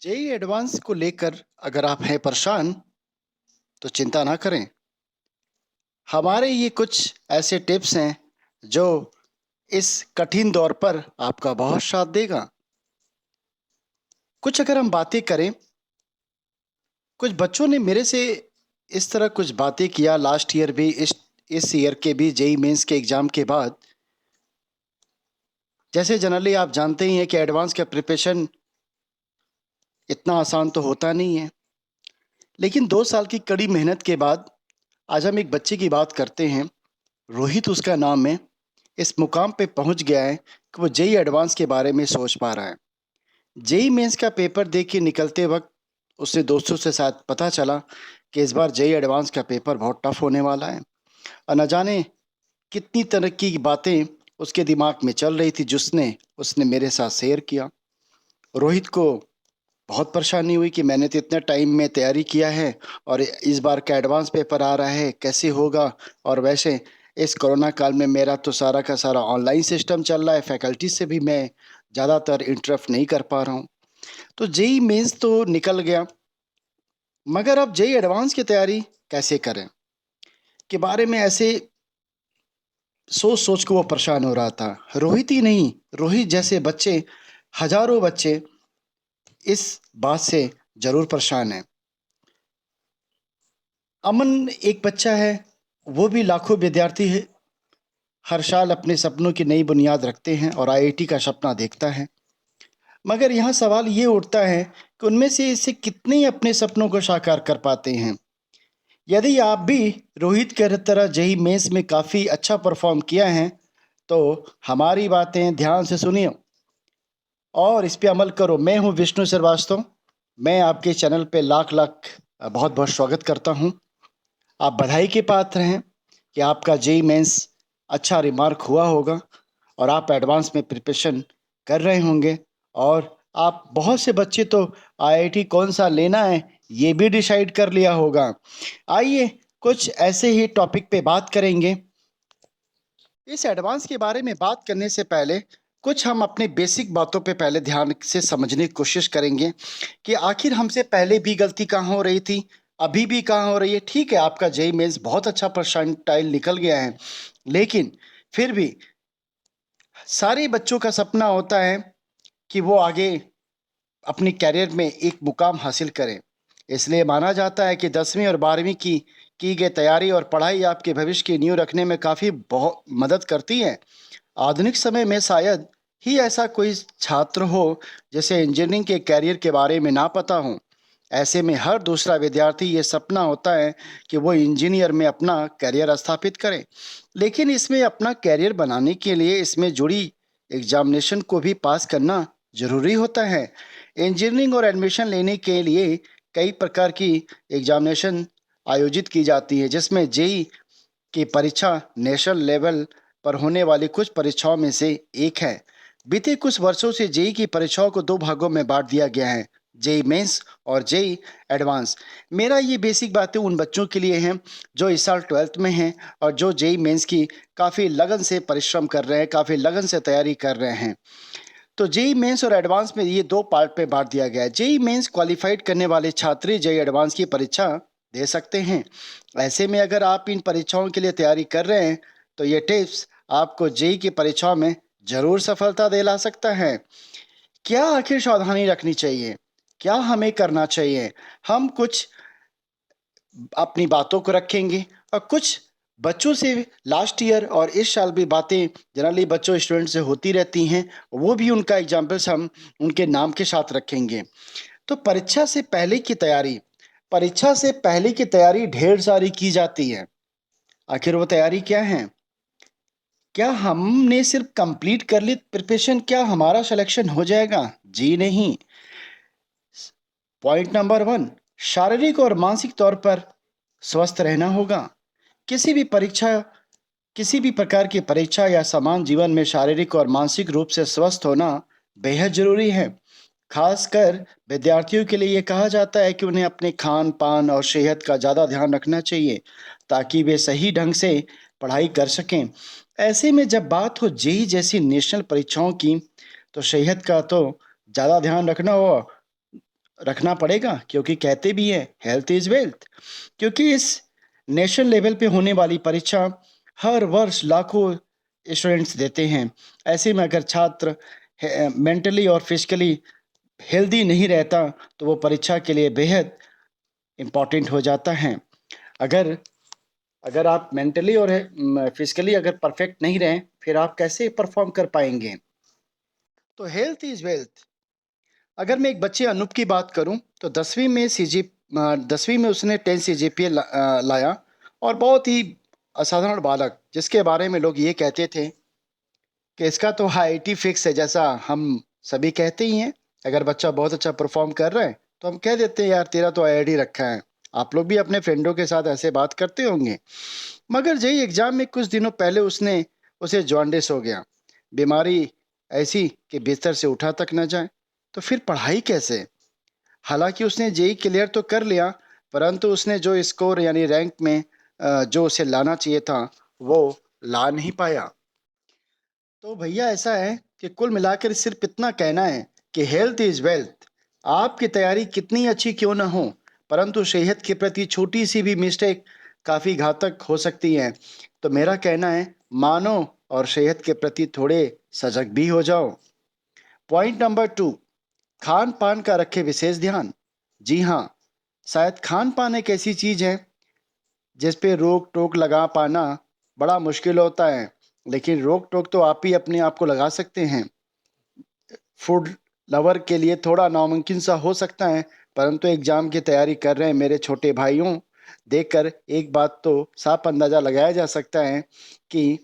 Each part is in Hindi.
जेई एडवांस को लेकर अगर आप हैं परेशान तो चिंता ना करें। हमारे ये कुछ ऐसे टिप्स हैं जो इस कठिन दौर पर आपका बहुत साथ देगा। कुछ अगर हम बातें करें, कुछ बच्चों ने मेरे से इस तरह कुछ बातें किया लास्ट ईयर भी, इस ईयर के भी जेई मेंस के एग्जाम के बाद। जैसे जनरली आप जानते ही हैं कि एडवांस का प्रिपरेशन इतना आसान तो होता नहीं है, लेकिन 2 साल की कड़ी मेहनत के बाद आज हम एक बच्चे की बात करते हैं। रोहित उसका नाम है। इस मुकाम पे पहुंच गया है कि वो जेई एडवांस के बारे में सोच पा रहा है। जेई मेंस का पेपर दे के निकलते वक्त उससे दोस्तों से शायद पता चला कि इस बार जेई एडवांस का पेपर बहुत टफ होने वाला है, और न जाने कितनी तरह की बातें उसके दिमाग में चल रही थी जिसने उसने मेरे साथ शेयर किया। रोहित को बहुत परेशानी हुई कि मैंने तो इतने टाइम में तैयारी किया है और इस बार का एडवांस पेपर आ रहा है, कैसे होगा। और वैसे इस कोरोना काल में मेरा तो सारा का सारा ऑनलाइन सिस्टम चल रहा है, फैकल्टी से भी मैं ज़्यादातर इंटरेक्ट नहीं कर पा रहा हूँ। तो जेई मेंस तो निकल गया, मगर अब जेई एडवांस की तैयारी कैसे करें के बारे में ऐसे सोच सोच के वो परेशान हो रहा था। रोहित ही नहीं, रोहित जैसे बच्चे, हजारों बच्चे इस बात से जरूर परेशान हैं। अमन एक बच्चा है, वो भी लाखों विद्यार्थी है, हर साल अपने सपनों की नई बुनियाद रखते हैं और आईआईटी का सपना देखता है। मगर यहाँ सवाल ये उठता है कि उनमें से इसे कितने अपने सपनों को साकार कर पाते हैं। यदि आप भी रोहित की तरह जेई मेंस में काफ़ी अच्छा परफॉर्म किया है तो हमारी बातें ध्यान से सुनिए और इस पे अमल करो। मैं हूँ विष्णु श्रीवास्तव। मैं आपके चैनल पे लाख लाख बहुत बहुत स्वागत करता हूँ। आप बधाई के पात्र हैं कि आपका जेई मेंस अच्छा रिमार्क हुआ होगा और आप एडवांस में प्रिपरेशन कर रहे होंगे। और आप बहुत से बच्चे तो आईआईटी कौन सा लेना है ये भी डिसाइड कर लिया होगा। आइए कुछ ऐसे ही टॉपिक पे बात करेंगे। इस एडवांस के बारे में बात करने से पहले कुछ हम अपने बेसिक बातों पे पहले ध्यान से समझने की कोशिश करेंगे कि आखिर हमसे पहले भी गलती कहाँ हो रही थी, अभी भी कहाँ हो रही है। ठीक है, आपका जेई मेंस बहुत अच्छा परसेंटाइल निकल गया है, लेकिन फिर भी सारे बच्चों का सपना होता है कि वो आगे अपने करियर में एक मुकाम हासिल करें। इसलिए माना जाता है कि 10वीं और 12वीं की गई तैयारी और पढ़ाई आपके भविष्य की नींव रखने में काफ़ी बहुत मदद करती है। आधुनिक समय में शायद ही ऐसा कोई छात्र हो जिसे इंजीनियरिंग के कैरियर के बारे में ना पता हो। ऐसे में हर दूसरा विद्यार्थी ये सपना होता है कि वो इंजीनियर में अपना करियर स्थापित करे, लेकिन इसमें अपना करियर बनाने के लिए इसमें जुड़ी एग्जामिनेशन को भी पास करना जरूरी होता है। इंजीनियरिंग और एडमिशन लेने के लिए कई प्रकार की एग्जामिनेशन आयोजित की जाती है, जिसमें जेई की परीक्षा नेशनल लेवल पर होने वाली कुछ परीक्षाओं में से एक है। बीते कुछ वर्षों से जेई की परीक्षाओं को दो भागों में बांट दिया गया है, जेई मेंस और जेई एडवांस। मेरा ये बेसिक बातें उन बच्चों के लिए हैं जो इस साल 12th में हैं और जो जेई मेंस की काफ़ी लगन से परिश्रम कर रहे हैं, काफ़ी लगन से तैयारी कर रहे हैं। तो जेई मेंस और एडवांस में ये दो पार्ट पे बांट दिया गया है। जेई मेंस क्वालिफाइड करने वाले छात्र जेई एडवांस की परीक्षा दे सकते हैं। ऐसे में अगर आप इन परीक्षाओं के लिए तैयारी कर रहे हैं तो ये टिप्स आपको जेई की परीक्षाओं में जरूर सफलता दिला सकता है। क्या आखिर सावधानी रखनी चाहिए, क्या हमें करना चाहिए, हम कुछ अपनी बातों को रखेंगे और कुछ बच्चों से लास्ट ईयर और इस साल भी बातें जनरली बच्चों स्टूडेंट से होती रहती हैं, वो भी उनका एग्जाम्पल्स हम उनके नाम के साथ रखेंगे। तो परीक्षा से पहले की तैयारी ढेर सारी की जाती है। आखिर वो तैयारी क्या है? क्या हमने सिर्फ कंप्लीट कर ली प्रिपरेशन, क्या हमारा सिलेक्शन हो जाएगा? जी नहीं। पॉइंट नंबर 1, शारीरिक और मानसिक तौर पर स्वस्थ रहना होगा। किसी भी परीक्षा किसी भी प्रकार की परीक्षा या समान जीवन में शारीरिक और मानसिक रूप से स्वस्थ होना बेहद जरूरी है। खासकर विद्यार्थियों के लिए ये कहा जाता है कि उन्हें अपने खान पान और सेहत का ज़्यादा ध्यान रखना चाहिए ताकि वे सही ढंग से पढ़ाई कर सकें। ऐसे में जब बात हो जेई जैसी नेशनल परीक्षाओं की तो सेहत का तो ज़्यादा ध्यान रखना होगा। रखना पड़ेगा, क्योंकि कहते भी हैं हेल्थ इज वेल्थ। क्योंकि इस नेशनल लेवल पे होने वाली परीक्षा हर वर्ष लाखों स्टूडेंट्स देते हैं। ऐसे में अगर छात्र मेंटली और फिजिकली हेल्दी नहीं रहता तो वो परीक्षा के लिए बेहद इम्पॉर्टेंट हो जाता है। अगर अगर आप मेंटली और फिजिकली अगर परफेक्ट नहीं रहें, फिर आप कैसे परफॉर्म कर पाएंगे? तो हेल्थ इज वेल्थ। अगर मैं एक बच्चे अनूप की बात करूं तो 10वीं में उसने 10 सीजीपीए लाया, और बहुत ही असाधारण बालक, जिसके बारे में लोग ये कहते थे कि इसका तो आईआईटी फिक्स है, जैसा हम सभी कहते ही हैं। अगर बच्चा बहुत अच्छा परफॉर्म कर रहा है तो हम कह देते हैं यार तेरा तो आईआईटी रखा है। आप लोग भी अपने फ्रेंडों के साथ ऐसे बात करते होंगे। मगर जेई एग्जाम में कुछ दिनों पहले उसे जॉन्डिस हो गया। बीमारी ऐसी कि बिस्तर से उठा तक न जाए। तो फिर पढ़ाई कैसे? हालांकि उसने जेई क्लियर तो कर लिया, परंतु उसने जो स्कोर यानी रैंक में जो उसे लाना चाहिए था वो ला नहीं पाया। तो भैया ऐसा है कि कुल मिलाकर सिर्फ इतना कहना है कि हेल्थ इज वेल्थ। आपकी तैयारी कितनी अच्छी क्यों ना हो, परंतु सेहत के प्रति छोटी सी भी मिस्टेक काफी घातक हो सकती है। तो मेरा कहना है मानो और सेहत के प्रति थोड़े सजग भी हो जाओ। पॉइंट नंबर 2, खान पान का रखे विशेष ध्यान। जी हाँ, शायद खान पान एक ऐसी चीज है जिस पे रोक टोक लगा पाना बड़ा मुश्किल होता है, लेकिन रोक टोक तो आप ही अपने आप को लगा सकते हैं। फूड लवर के लिए थोड़ा नामुमकिन सा हो सकता है, परंतु एग्जाम की तैयारी कर रहे हैं मेरे छोटे भाइयों, देखकर एक बात तो साफ अंदाजा लगाया जा सकता है कि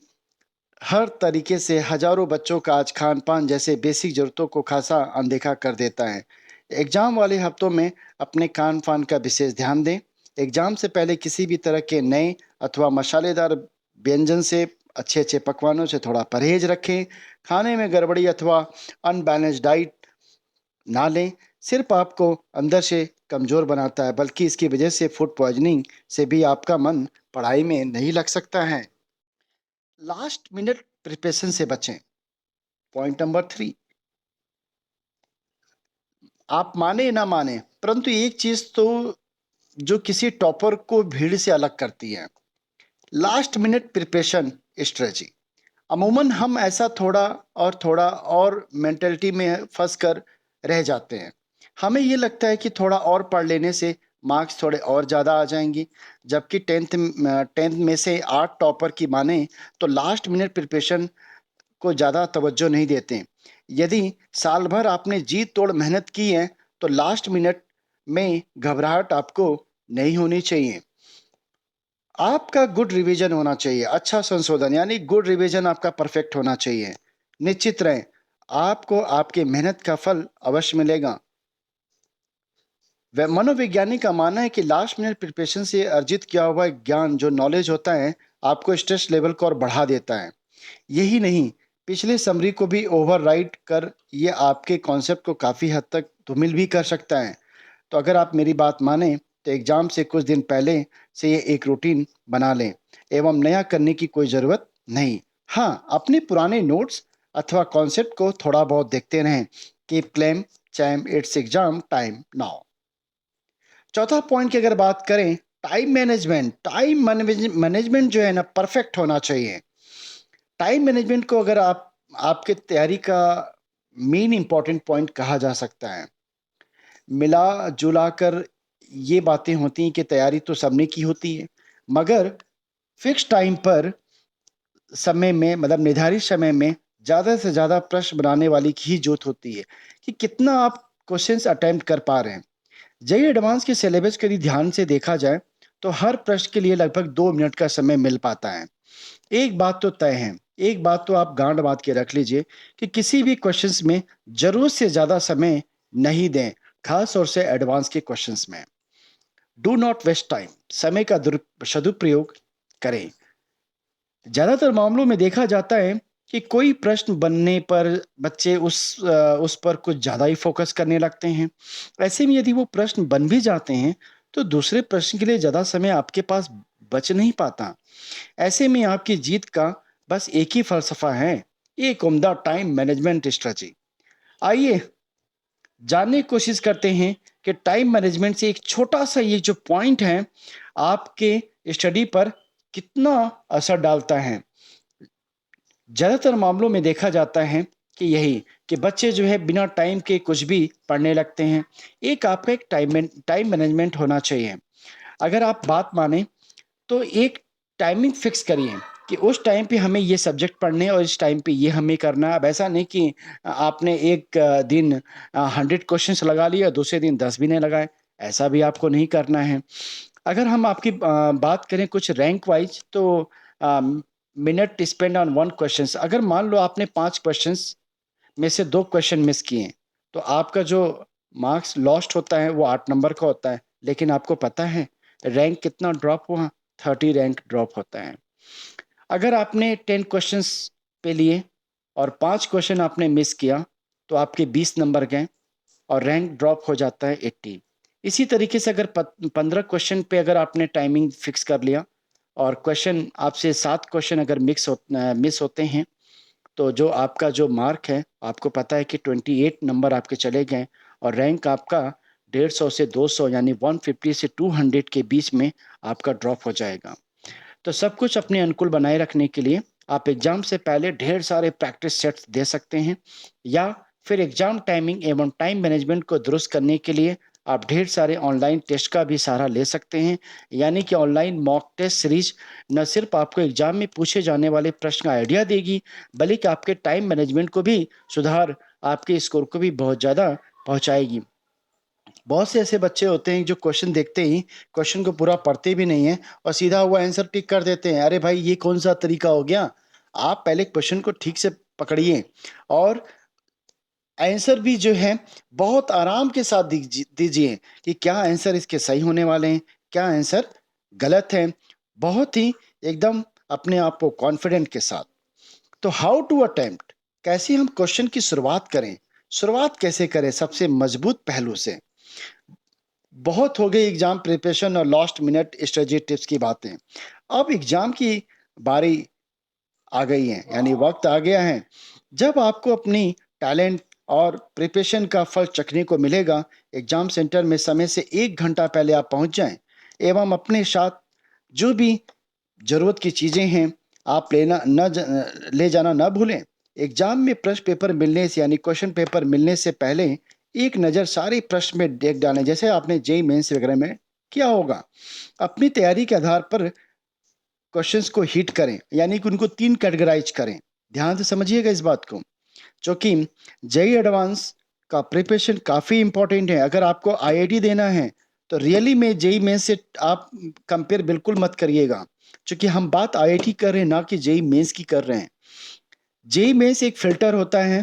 हर तरीके से हजारों बच्चों का आज खान पान जैसे बेसिक जरूरतों को खासा अनदेखा कर देता है। एग्जाम वाले हफ्तों में अपने खान पान का विशेष ध्यान दें। एग्जाम से पहले किसी भी तरह के नए अथवा मसालेदार व्यंजन से, अच्छे अच्छे पकवानों से थोड़ा परहेज रखें। खाने में गड़बड़ी अथवा अनबैलेंस्ड डाइट ना लें। सिर्फ आपको अंदर से कमजोर बनाता है, बल्कि इसकी वजह से फूड पॉइजनिंग से भी आपका मन पढ़ाई में नहीं लग सकता है। लास्ट मिनट प्रिपरेशन से बचें। पॉइंट नंबर 3, आप माने ना माने, परंतु एक चीज तो जो किसी टॉपर को भीड़ से अलग करती है, लास्ट मिनट प्रिपरेशन स्ट्रेटजी। अमूमन हम ऐसा थोड़ा और मेंटेलिटी में फंस कर रह जाते हैं। हमें ये लगता है कि थोड़ा और पढ़ लेने से मार्क्स थोड़े और ज़्यादा आ जाएंगे, जबकि टेंथ में से 8 टॉपर की माने तो लास्ट मिनट प्रिपरेशन को ज़्यादा तवज्जो नहीं देते। यदि साल भर आपने जी तोड़ मेहनत की है तो लास्ट मिनट में घबराहट आपको नहीं होनी चाहिए। आपका गुड रिवीजन होना चाहिए, अच्छा संशोधन यानी गुड रिवीजन आपका परफेक्ट होना चाहिए। निश्चित रहें, आपको आपके मेहनत का फल अवश्य मिलेगा। मनोवैज्ञानिक का मानना है कि लास्ट मिनट प्रिपरेशन से अर्जित किया हुआ ज्ञान, जो नॉलेज होता है, आपको स्ट्रेस लेवल को और बढ़ा देता है। यही नहीं, पिछले समरी को भी ओवरराइड कर ये आपके कॉन्सेप्ट को काफ़ी हद तक धूमिल भी कर सकता है। तो अगर आप मेरी बात माने तो एग्जाम से कुछ दिन पहले से ये एक रूटीन बना लें, एवं नया करने की कोई ज़रूरत नहीं। हाँ, अपने पुराने नोट्स अथवा कॉन्सेप्ट को थोड़ा बहुत देखते रहें। Keep claim charm it's exam time now. चौथा पॉइंट की अगर बात करें, टाइम मैनेजमेंट जो है ना, परफेक्ट होना चाहिए। टाइम मैनेजमेंट को अगर आप आपके तैयारी का मेन इंपॉर्टेंट पॉइंट कहा जा सकता है। मिला जुला कर ये बातें होती हैं कि तैयारी तो सबने की होती है, मगर फिक्स टाइम पर, समय में, मतलब निर्धारित समय में ज़्यादा से ज़्यादा प्रश्न बनाने वाली की ही जरूरत होती है कि कितना आप क्वेश्चंस अटेम्प्ट कर पा रहे हैं। जेईई एडवांस के सिलेबस को यदि ध्यान से देखा जाए तो हर प्रश्न के लिए लगभग 2 मिनट का समय मिल पाता है। एक बात तो तय है, एक बात तो आप गांड बांध के रख लीजिए कि किसी भी क्वेश्चंस में जरूरत से ज्यादा समय नहीं दें, खास तौर से एडवांस के क्वेश्चंस में। डू नॉट वेस्ट टाइम, समय का सदुपयोग करें। ज्यादातर मामलों में देखा जाता है कि कोई प्रश्न बनने पर बच्चे उस पर कुछ ज्यादा ही फोकस करने लगते हैं। ऐसे में यदि वो प्रश्न बन भी जाते हैं तो दूसरे प्रश्न के लिए ज्यादा समय आपके पास बच नहीं पाता। ऐसे में आपकी जीत का बस एक ही फलसफा है, एक उम्दा टाइम मैनेजमेंट स्ट्रेटजी। आइए जानने की कोशिश करते हैं कि टाइम मैनेजमेंट से एक छोटा-सा ये जो पॉइंट है, आपके स्टडी पर कितना असर डालता है। ज़्यादातर मामलों में देखा जाता है कि यही कि बच्चे जो है बिना टाइम के कुछ भी पढ़ने लगते हैं। एक आपका एक टाइम मैनेजमेंट होना चाहिए। अगर आप बात मानें तो एक टाइमिंग फिक्स करिए कि उस टाइम पे हमें ये सब्जेक्ट पढ़ने हैं और इस टाइम पे ये हमें करना है। अब ऐसा नहीं कि आपने एक दिन 100 क्वेश्चंस लगा लिए और दूसरे दिन 10 भी नहीं लगाए, ऐसा भी आपको नहीं करना है। अगर हम आपकी बात करें कुछ रैंक वाइज तो मिनट स्पेंड ऑन 1 क्वेश्चंस, अगर मान लो आपने 5 क्वेश्चंस में से 2 क्वेश्चन मिस किए, तो आपका जो मार्क्स लॉस्ट होता है वो 8 नंबर का होता है। लेकिन आपको पता है रैंक कितना ड्रॉप हुआ? 30 रैंक ड्रॉप होता है। अगर आपने 10 क्वेश्चंस पे लिए और 5 क्वेश्चन आपने मिस किया, तो आपके 20 नंबर गए और रैंक ड्रॉप हो जाता है 80। इसी तरीके से अगर 15 क्वेश्चन पे अगर आपने टाइमिंग फिक्स कर लिया और क्वेश्चन आपसे 7 क्वेश्चन अगर मिस होते हैं, तो जो आपका जो मार्क है, आपको पता है कि 28 नंबर आपके चले गए और रैंक आपका 150 से 200 यानी 150 से 200 के बीच में आपका ड्रॉप हो जाएगा। तो सब कुछ अपने अनुकूल बनाए रखने के लिए आप एग्जाम से पहले ढेर सारे प्रैक्टिस सेट्स दे सकते हैं, या फिर एग्जाम टाइमिंग एवं टाइम मैनेजमेंट को दुरुस्त करने के लिए आप ढेर सारे ऑनलाइन टेस्ट का भी सहारा ले सकते हैं। यानी कि ऑनलाइन मॉक टेस्ट सीरीज न सिर्फ आपको एग्जाम में पूछे जाने वाले प्रश्न का आइडिया देगी, बल्कि आपके टाइम मैनेजमेंट को भी सुधार, आपके स्कोर को भी बहुत ज़्यादा पहुंचाएगी। बहुत से ऐसे बच्चे होते हैं जो क्वेश्चन देखते ही क्वेश्चन को पूरा पढ़ते भी नहीं है और सीधा हुआ आंसर टिक कर देते हैं। अरे भाई, ये कौन सा तरीका हो गया? आप पहले क्वेश्चन को ठीक से पकड़िए और आंसर भी जो है बहुत आराम के साथ दीजिए कि क्या आंसर इसके सही होने वाले हैं, क्या आंसर गलत है। बहुत ही एकदम अपने आप को कॉन्फिडेंट के साथ। तो हाउ टू अटेम्प्ट, कैसे हम क्वेश्चन की शुरुआत करें? शुरुआत कैसे करें? सबसे मजबूत पहलू से। बहुत हो गई एग्जाम प्रिपरेशन और लास्ट मिनट स्ट्रेटजी टिप्स की बातें। अब एग्जाम की बारी आ गई है, यानी वक्त आ गया है जब आपको अपनी टैलेंट और प्रिपरेशन का फल चखने को मिलेगा। एग्जाम सेंटर में समय से 1 घंटा पहले आप पहुंच जाएं एवं अपने साथ जो भी जरूरत की चीजें हैं आप ले जाना ना भूलें। एग्जाम में प्रश्न पेपर मिलने से यानी क्वेश्चन पेपर मिलने से पहले एक नज़र सारे प्रश्न में देख डालें, जैसे आपने जेई मेंस वगैरह में किया होगा। अपनी तैयारी के आधार पर क्वेश्चंस को हिट करें, यानी कि उनको 3 कैटेगराइज करें। ध्यान से समझिएगा इस बात को, क्योंकि जेई एडवांस का प्रिपरेशन काफ़ी इंपॉर्टेंट है। अगर आपको आईआईटी देना है तो रियली में जेई मेंस से आप कंपेयर बिल्कुल मत करिएगा, क्योंकि हम बात आईआईटी कर रहे हैं ना कि जेई मेंस की कर रहे हैं। जेई मेंस एक फिल्टर होता है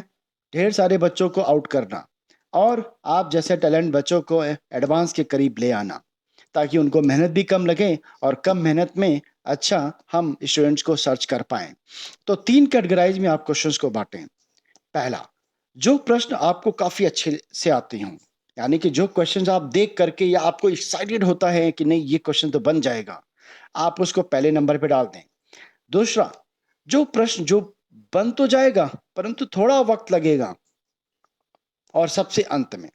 ढेर सारे बच्चों को आउट करना और आप जैसे टैलेंट बच्चों को एडवांस के करीब ले आना, ताकि उनको मेहनत भी कम लगे और कम मेहनत में अच्छा हम स्टूडेंट्स को सर्च कर पाएं। तो 3 कैटेगराइज में आप क्वेश्चंस को बांटें। पहला, जो प्रश्न आपको काफ़ी अच्छे से आते हों, यानी कि जो क्वेश्चंस आप देख करके या आपको एक्साइटेड होता है कि नहीं ये क्वेश्चन तो बन जाएगा, आप उसको पहले नंबर पे डाल दें। दूसरा, जो प्रश्न जो बन तो जाएगा परंतु थोड़ा वक्त लगेगा, और सबसे अंत में,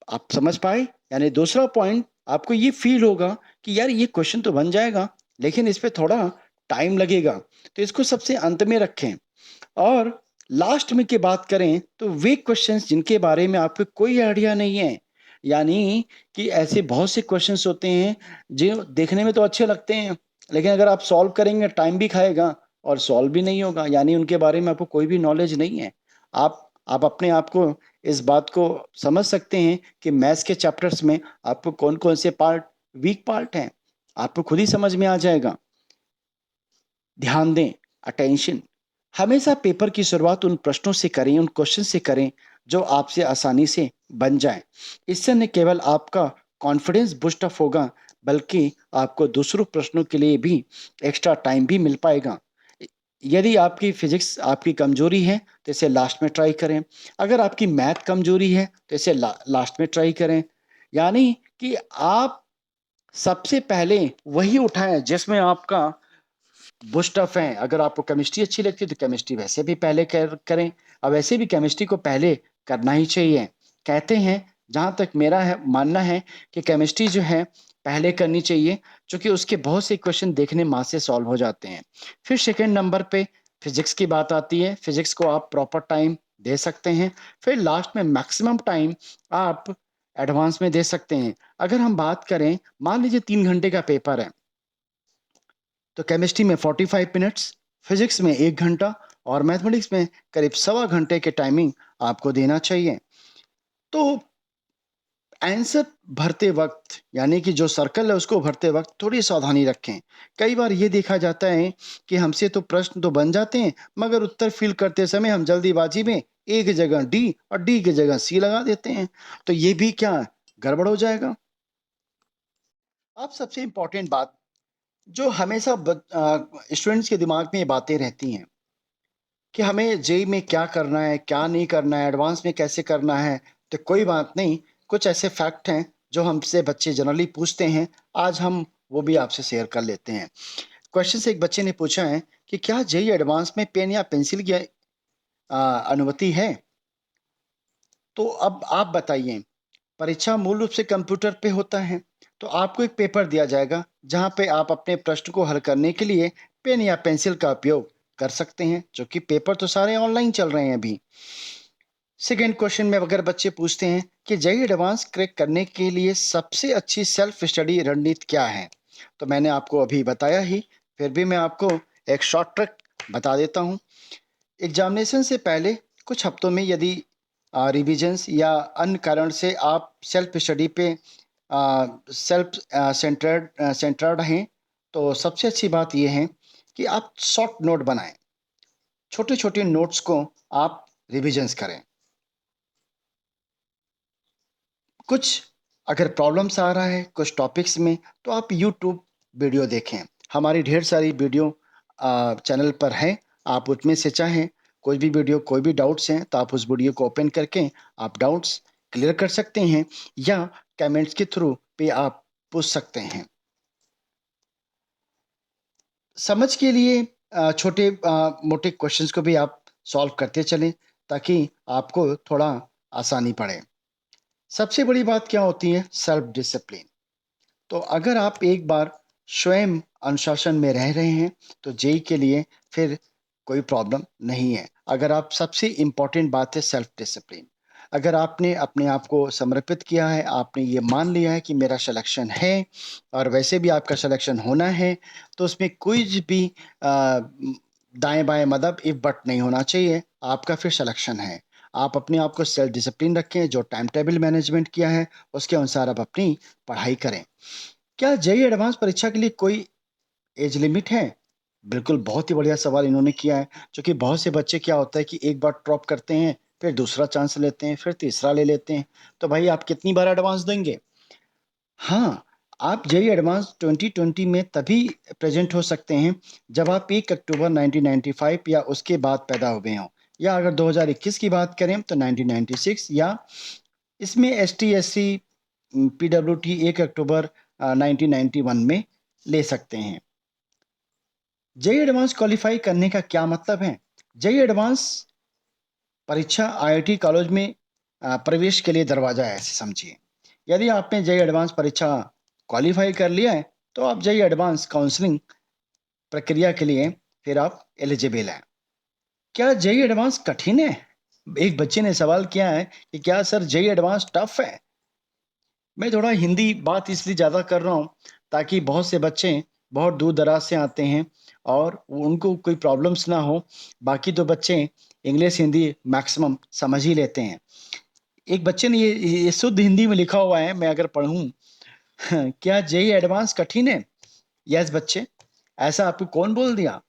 आप समझ पाए? यानी दूसरा पॉइंट, आपको ये फील होगा कि यार ये क्वेश्चन तो बन जाएगा लेकिन इस पे थोड़ा टाइम लगेगा, तो इसको सबसे अंत में रखें। और लास्ट में की बात करें तो वे क्वेश्चंस जिनके बारे में आपको कोई आइडिया नहीं है, यानी कि ऐसे बहुत से क्वेश्चंस होते हैं जो देखने में तो अच्छे लगते हैं, लेकिन अगर आप सॉल्व करेंगे टाइम भी खाएगा और सॉल्व भी नहीं होगा, यानी उनके बारे में आपको कोई भी नॉलेज नहीं है। आप अपने आप को इस बात को समझ सकते हैं कि मैथ्स के चैप्टर्स में आपको कौन कौन से पार्ट वीक पार्ट हैं, आपको खुद ही समझ में आ जाएगा। ध्यान दें, अटेंशन। हमेशा पेपर की शुरुआत उन प्रश्नों से करें, उन क्वेश्चन से करें जो आपसे आसानी से बन जाए। इससे न केवल आपका कॉन्फिडेंस बूस्ट अप होगा, बल्कि आपको दूसरों प्रश्नों के लिए भी एक्स्ट्रा टाइम भी मिल पाएगा। यदि आपकी फिजिक्स आपकी कमजोरी है तो इसे लास्ट में ट्राई करें। अगर आपकी मैथ कमजोरी है तो इसे लास्ट में ट्राई करें। यानी कि आप सबसे पहले वही उठाएं जिसमें आपका बुस्ट ऑफ है। अगर आपको केमिस्ट्री अच्छी लगती है तो केमिस्ट्री वैसे भी पहले करें। अब वैसे भी केमिस्ट्री को पहले करना ही चाहिए। कहते हैं जहाँ तक मेरा है मानना है कि केमिस्ट्री जो है पहले करनी चाहिए, क्योंकि उसके बहुत से क्वेश्चन देखने माँ से सॉल्व हो जाते हैं। फिर सेकंड नंबर पे फिजिक्स की बात आती है, फिजिक्स को आप प्रॉपर टाइम दे सकते हैं। फिर लास्ट में मैक्सिमम टाइम आप एडवांस में दे सकते हैं। अगर हम बात करें, मान लीजिए 3 घंटे का पेपर है, तो केमिस्ट्री में 45 मिनट्स, फिजिक्स में 1 घंटा और मैथमेटिक्स में करीब 1.25 घंटे के टाइमिंग आपको देना चाहिए। तो आंसर भरते वक्त, यानी कि जो सर्कल है उसको भरते वक्त थोड़ी सावधानी रखें। कई बार ये देखा जाता है कि हमसे तो प्रश्न तो बन जाते हैं, मगर उत्तर फिल करते समय हम जल्दीबाजी में ए की जगह डी और डी की जगह सी लगा देते हैं, तो ये भी क्या गड़बड़ हो जाएगा। अब सबसे इंपॉर्टेंट बात जो हमेशा स्टूडेंट्स के दिमाग में ये बातें रहती हैं कि हमें जेई में क्या करना है, क्या नहीं करना है, एडवांस में कैसे करना है। तो कोई बात नहीं, कुछ ऐसे फैक्ट हैं जो हमसे बच्चे जनरली पूछते हैं, आज हम वो भी आपसे शेयर कर लेते हैं। क्वेश्चन से एक बच्चे ने पूछा है कि क्या जेई एडवांस में पेन या पेंसिल की अनुमति है। तो अब आप बताइए, परीक्षा मूल रूप से कंप्यूटर पे होता है, तो आपको एक पेपर दिया जाएगा जहां पे आप अपने प्रश्न को हल करने के लिए पेन या पेंसिल का उपयोग कर सकते हैं, जो कि पेपर तो सारे ऑनलाइन चल रहे हैं अभी। सेकेंड क्वेश्चन में अगर बच्चे पूछते हैं कि जेई एडवांस क्रैक करने के लिए सबसे अच्छी सेल्फ स्टडी रणनीति क्या है, तो मैंने आपको अभी बताया ही, फिर भी मैं आपको एक शॉर्ट ट्रिक बता देता हूँ। एग्जामिनेशन से पहले कुछ हफ्तों में यदि रिविजन्स या अन्य कारण से आप सेल्फ स्टडी पे सेल्फ सेंटर्ड हैं, तो सबसे अच्छी बात यह है कि आप शॉर्ट नोट बनाएं, छोटे छोटे नोट्स को आप रिविजन्स करें। कुछ अगर प्रॉब्लम्स आ रहा है कुछ टॉपिक्स में, तो आप यूट्यूब वीडियो देखें, हमारी ढेर सारी वीडियो चैनल पर है। आप उसमें से चाहें कोई भी वीडियो, कोई भी डाउट्स हैं तो आप उस वीडियो को ओपन करके आप डाउट्स क्लियर कर सकते हैं, या कमेंट्स के थ्रू पे आप पूछ सकते हैं। समझ के लिए छोटे मोटे क्वेश्चंस को भी आप सॉल्व करते चलें, ताकि आपको थोड़ा आसानी पड़े। सबसे बड़ी बात क्या होती है, सेल्फ डिसिप्लिन। तो अगर आप एक बार स्वयं अनुशासन में रह रहे हैं, तो जेई के लिए फिर कोई प्रॉब्लम नहीं है। अगर आप, सबसे इम्पोर्टेंट बात है सेल्फ डिसिप्लिन। अगर आपने अपने आप को समर्पित किया है, आपने ये मान लिया है कि मेरा सिलेक्शन है और वैसे भी आपका सिलेक्शन होना है, तो उसमें कोई भी दाएं बाएं मतलब इफ बट नहीं होना चाहिए, आपका फिर सिलेक्शन है। आप अपने आप को सेल्फ डिसिप्लिन रखें, जो टाइम टेबल मैनेजमेंट किया है उसके अनुसार आप अपनी पढ़ाई करें। क्या जेईई एडवांस परीक्षा के लिए कोई एज लिमिट है? बिल्कुल, बहुत ही बढ़िया सवाल इन्होंने किया है, क्योंकि बहुत से बच्चे क्या होता है कि एक बार ड्रॉप करते हैं, फिर दूसरा चांस लेते हैं, फिर तीसरा ले लेते हैं। तो भाई आप कितनी बार एडवांस देंगे? हाँ, आप जेईई एडवांस 2020 में तभी प्रेजेंट हो सकते हैं जब आप 1 अक्टूबर 1995 या उसके बाद पैदा हुए हों, या अगर 2021 की बात करें तो 1996, या इसमें एसटी एससी पीडब्ल्यूटी 1 अक्टूबर 1991 में ले सकते हैं। जेईई एडवांस क्वालिफाई करने का क्या मतलब है? जेईई एडवांस परीक्षा आईआईटी कॉलेज में प्रवेश के लिए दरवाजा है, ऐसे समझिए। यदि आपने जेईई एडवांस परीक्षा क्वालिफाई कर लिया है, तो आप जेईई एडवांस काउंसलिंग प्रक्रिया के लिए फिर आप एलिजिबल हैं। क्या जेईई एडवांस कठिन है? एक बच्चे ने सवाल किया है कि क्या सर जेईई एडवांस टफ है? मैं थोड़ा हिंदी बात इसलिए ज़्यादा कर रहा हूँ, ताकि बहुत से बच्चे बहुत दूर दराज से आते हैं और उनको कोई प्रॉब्लम्स ना हो। बाकी तो बच्चे इंग्लिश हिंदी मैक्सिमम समझ ही लेते हैं। एक बच्चे ने ये शुद्ध हिंदी में लिखा हुआ है, मैं अगर पढ़ूं, क्या जेईई एडवांस कठिन है? यस बच्चे, ऐसा आपको कौन बोल दिया?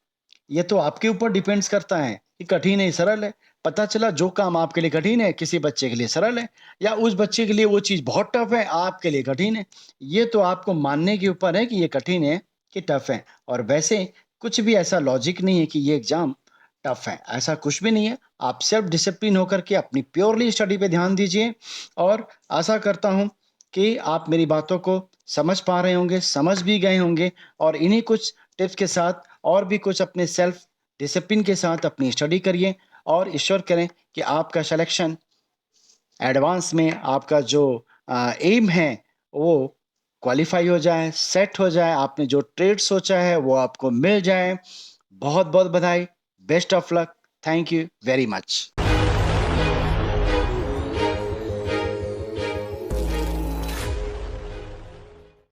ये तो आपके ऊपर डिपेंड्स करता है कि कठिन है सरल है। पता चला जो काम आपके लिए कठिन है किसी बच्चे के लिए सरल है, या उस बच्चे के लिए वो चीज़ बहुत टफ है आपके लिए कठिन है। ये तो आपको मानने के ऊपर है कि ये कठिन है कि टफ है। और वैसे कुछ भी ऐसा लॉजिक नहीं है कि ये एग्जाम टफ है, ऐसा कुछ भी नहीं है। आप सेल्फ डिसिप्लिन होकर के अपनी प्योरली स्टडी पे ध्यान दीजिए, और आशा करता हूँ कि आप मेरी बातों को समझ पा रहे होंगे, समझ भी गए होंगे, और इन्हीं कुछ टिप्स के साथ और भी कुछ अपने सेल्फ डिसिप्लिन के साथ अपनी स्टडी करिए, और ईश्वर करें कि आपका सिलेक्शन एडवांस में आपका जो एम है वो क्वालिफाई हो जाए, सेट हो जाए, आपने जो ट्रेड सोचा है वो आपको मिल जाए। बहुत बहुत बधाई, best of luck, thank you very much.